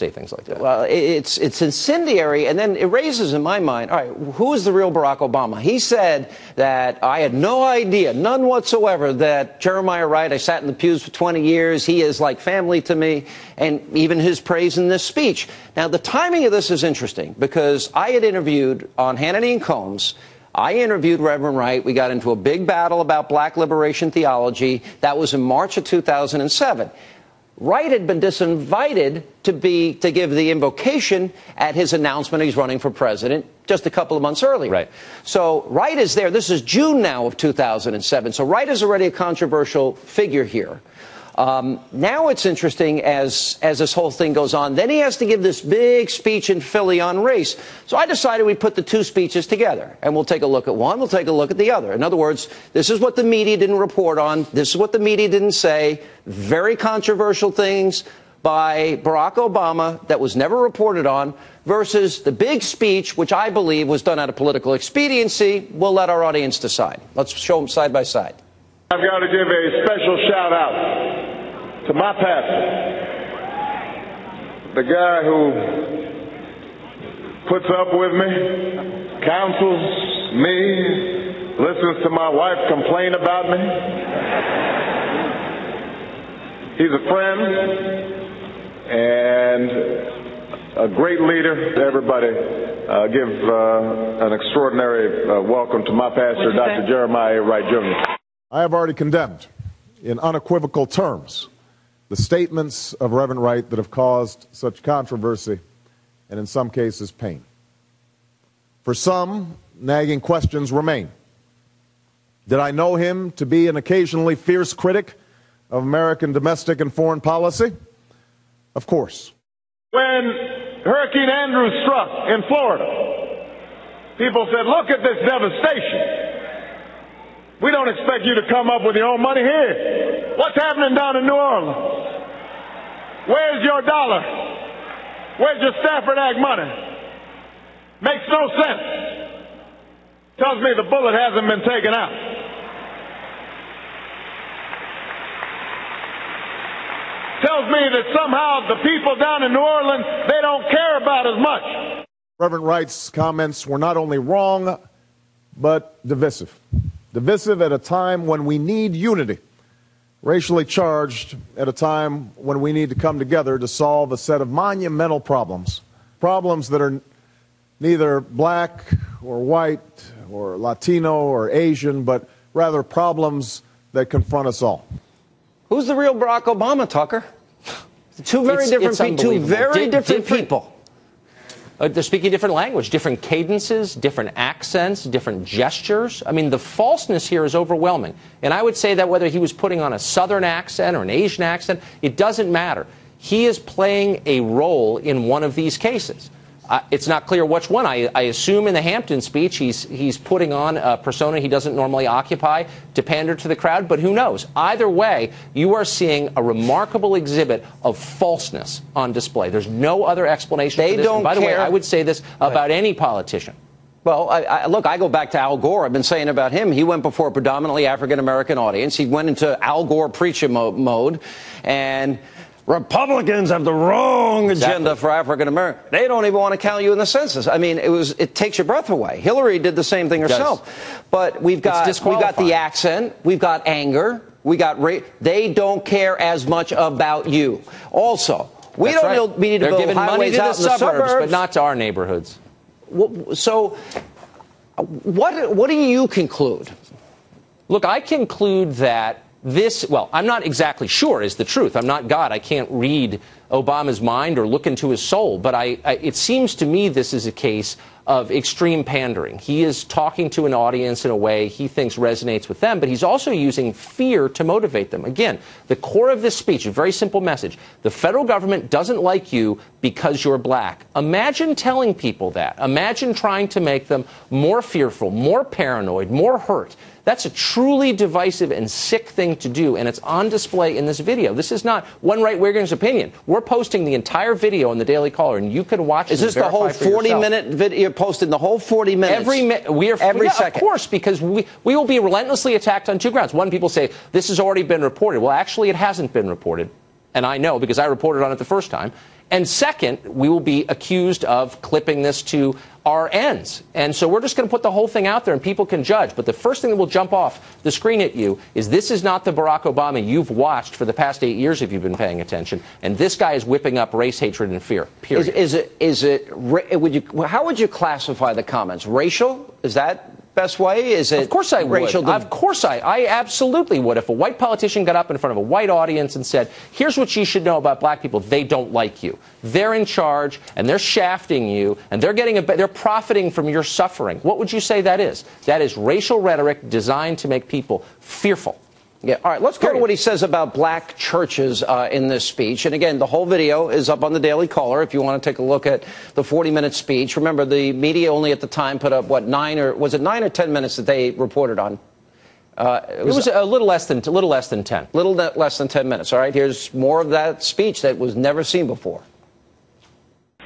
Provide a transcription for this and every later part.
say things like that. Well, it's incendiary, and then it raises in my mind, all right, who is the real Barack Obama? He said that I had no idea, none whatsoever, that Jeremiah Wright, I sat in the pews for 20 years, he is like family to me, and even his praise in this speech. Now, the timing of this is interesting, because I had interviewed on Hannity and Combs, I interviewed Reverend Wright. We got into a big battle about black liberation theology. That was in March of 2007. Wright had been disinvited to give the invocation at his announcement he's running for president just a couple of months earlier. Right. So Wright is there. This is June now of 2007. So Wright is already a controversial figure here. Now it's interesting as this whole thing goes on. Then he has to give this big speech in Philly on race. So I decided we'd put the two speeches together, and we'll take a look at one, we'll take a look at the other. In other words, this is what the media didn't report on. This is what the media didn't say. Very controversial things by Barack Obama that was never reported on versus the big speech, which I believe was done out of political expediency. We'll let our audience decide. Let's show them side by side. I've got to give a special shout out to my pastor, the guy who puts up with me, counsels me, listens to my wife complain about me. He's a friend and a great leader. Everybody give an extraordinary welcome to my pastor, Dr. Jeremiah Wright, Jr. I have already condemned in unequivocal terms the statements of Reverend Wright that have caused such controversy and in some cases pain. For some, nagging questions remain. Did I know him to be an occasionally fierce critic of American domestic and foreign policy? Of course. When Hurricane Andrew struck in Florida, people said, look at this devastation. We don't expect you to come up with your own money here. What's happening down in New Orleans? Where's your dollar? Where's your Stafford Act money? Makes no sense. Tells me the bullet hasn't been taken out. Tells me that somehow the people down in New Orleans, they don't care about as much. Reverend Wright's comments were not only wrong, but divisive. Divisive at a time when we need unity. Racially charged at a time when we need to come together to solve a set of monumental problems. Problems that are neither black or white or Latino or Asian, but rather problems that confront us all. Who's the real Barack Obama, Tucker? Two very different people. They're speaking different language, different cadences, different accents, different gestures. I mean, the falseness here is overwhelming. And I would say that whether he was putting on a Southern accent or an Asian accent, it doesn't matter. He is playing a role in one of these cases. It's not clear which one. I assume in the Hampton speech he's putting on a persona he doesn't normally occupy to pander to the crowd, but who knows? Either way, you are seeing a remarkable exhibit of falseness on display. There's no other explanation for this. And by the way, I would say this about any politician. Well, look, I go back to Al Gore. I've been saying about him, he went before a predominantly African-American audience. He went into Al Gore preacher mode, and Republicans have the wrong agenda for African Americans. They don't even want to count you in the census. I mean, it takes your breath away. Hillary did the same thing herself. But we've got the accent, we've got anger, we got rape. They don't care as much about you. Also, we don't need to build highways out in the suburbs, but not to our neighborhoods. So, what do you conclude? Look, I conclude that I'm not exactly sure is the truth. I'm not God. I can't read Obama's mind or look into his soul. But it seems to me this is a case of extreme pandering. He is talking to an audience in a way he thinks resonates with them, but he's also using fear to motivate them. Again, the core of this speech, a very simple message. The federal government doesn't like you because you're black. Imagine telling people that. Imagine trying to make them more fearful, more paranoid, more hurt. That's a truly divisive and sick thing to do, and it's on display in this video. This is not one right-winger's opinion. We're posting the entire video on the Daily Caller, and you can watch it. Is this the whole 40-minute video? You're posting the whole 40 minutes? Every second. Of course, because we will be relentlessly attacked on two grounds. One, people say, this has already been reported. Well, actually, it hasn't been reported, and I know because I reported on it the first time. And second, we will be accused of clipping this to our ends. And so we're just going to put the whole thing out there and people can judge. But the first thing that will jump off the screen at you is this is not the Barack Obama you've watched for the past 8 years if you've been paying attention. And this guy is whipping up race hatred and fear, period. How would you classify the comments? Racial? Is that best way? Is it? Of course I would. Of course I absolutely would. If a white politician got up in front of a white audience and said, here's what you should know about black people, they don't like you. They're in charge and they're shafting you and they're profiting from your suffering. What would you say that is? That is racial rhetoric designed to make people fearful. Yeah. All right. Let's go to what he says about black churches in this speech. And again, the whole video is up on the Daily Caller if you want to take a look at the 40-minute speech. Remember, the media only at the time put up, what, 9 or 10 minutes that they reported on? It was a little less than 10. Little less than 10 minutes. All right. Here's more of that speech that was never seen before.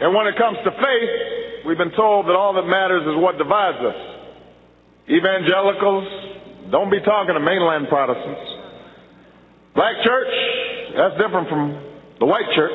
And when it comes to faith, we've been told that all that matters is what divides us. Evangelicals, don't be talking to mainland Protestants. Black church, that's different from the white church.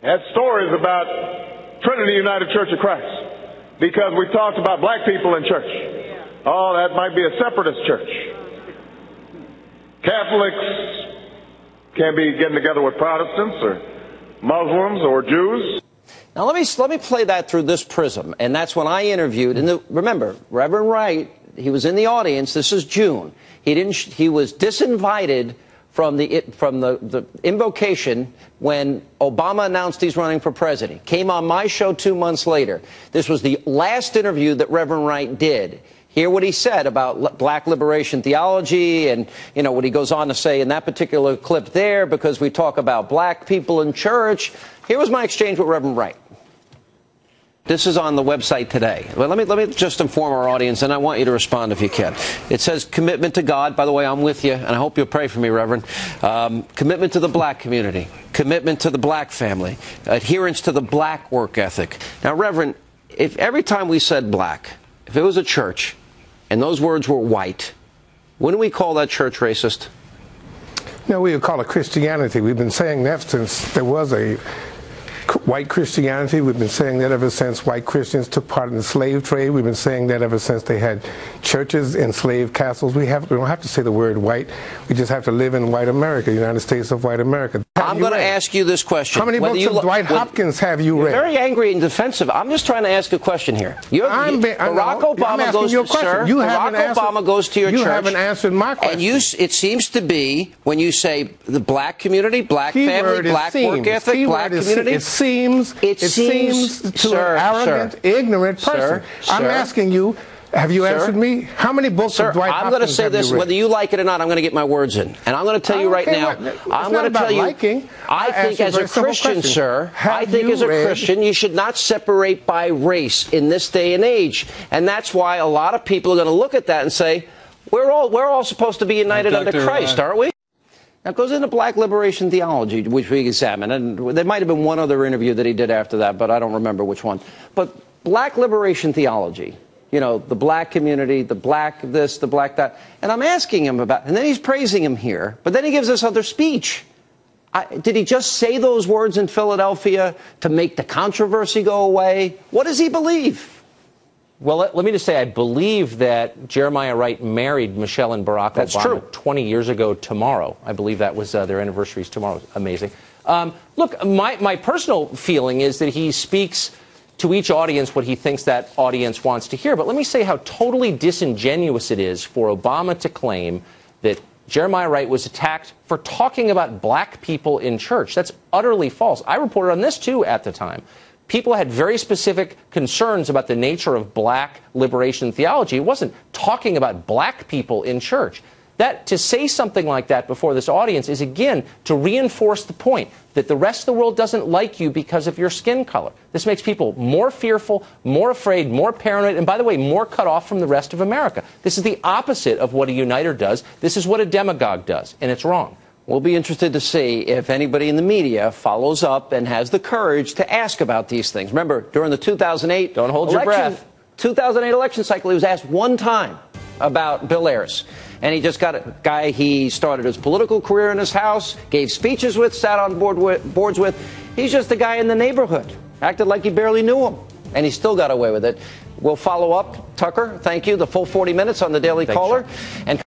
Had stories about Trinity United Church of Christ because we talked about black people in church. Oh, that might be a separatist church. Catholics can't be getting together with Protestants or Muslims or Jews. Now, let me play that through this prism. And that's when I interviewed. And remember, Reverend Wright, he was in the audience. This is June. He was disinvited from the invocation when Obama announced he's running for president. Came on my show 2 months later. This was the last interview that Reverend Wright did. Hear what he said about black liberation theology and, you know, what he goes on to say in that particular clip there, because we talk about black people in church. Here was my exchange with Reverend Wright. This is on the website today. Well, let me just inform our audience, and I want you to respond if you can. It says commitment to God. By the way, I'm with you, and I hope you'll pray for me, Reverend. Commitment to the black community. Commitment to the black family. Adherence to the black work ethic. Now, Reverend, if every time we said black, if it was a church, and those words were white, wouldn't we call that church racist? No, we would call it Christianity. We've been saying that since there was a white Christianity. We've been saying that ever since white Christians took part in the slave trade. We've been saying that ever since they had churches in slave castles. We don't have to say the word white. We just have to live in white America, United States of white America. I'm going to ask you this question. How many books of Dwight Hopkins have you read? You're very angry and defensive. I'm just trying to ask a question here. Barack Obama goes to Barack Obama goes to your church. You haven't answered my question. And it seems to be when you say the black community, black family, black work ethic, black community. It seems to an arrogant, ignorant person. I'm asking you. Have you answered me? How many books of Dwight Hopkins have you read? I'm going to say this, whether you like it or not, I'm going to get my words in. And I'm going to tell you right now, I'm going to tell you, I think as a Christian, sir, I think as a Christian, you should not separate by race in this day and age. And that's why a lot of people are going to look at that and say, we're all supposed to be united under Christ, aren't we? Now, it goes into black liberation theology, which we examine. And there might have been one other interview that he did after that, but I don't remember which one. But black liberation theology, you know, the black community, the black this, the black that. And I'm asking him about, and then he's praising him here, but then he gives this other speech. Did he just say those words in Philadelphia to make the controversy go away? What does he believe? Well, let me just say, I believe that Jeremiah Wright married Michelle and Barack Obama 20 years ago tomorrow. I believe that was their anniversaries tomorrow. Amazing. Look, my personal feeling is that he speaks to each audience what he thinks that audience wants to hear. But let me say how totally disingenuous it is for Obama to claim that Jeremiah Wright was attacked for talking about black people in church. That's utterly false. I reported on this, too, at the time. People had very specific concerns about the nature of black liberation theology. It wasn't talking about black people in church. That to say something like that before this audience is, again, to reinforce the point that the rest of the world doesn't like you because of your skin color. This makes people more fearful, more afraid, more paranoid, and by the way, more cut off from the rest of America. This is the opposite of what a uniter does. This is what a demagogue does, and it's wrong. We'll be interested to see if anybody in the media follows up and has the courage to ask about these things. Remember, during the 2008 Don't hold your breath. 2008 election cycle, he was asked one time about Bill Ayers. And he just got a guy he started his political career in his house, gave speeches with, sat on boards with. He's just a guy in the neighborhood. Acted like he barely knew him. And he still got away with it. We'll follow up. Tucker, thank you. The full 40 minutes on the Daily Caller. And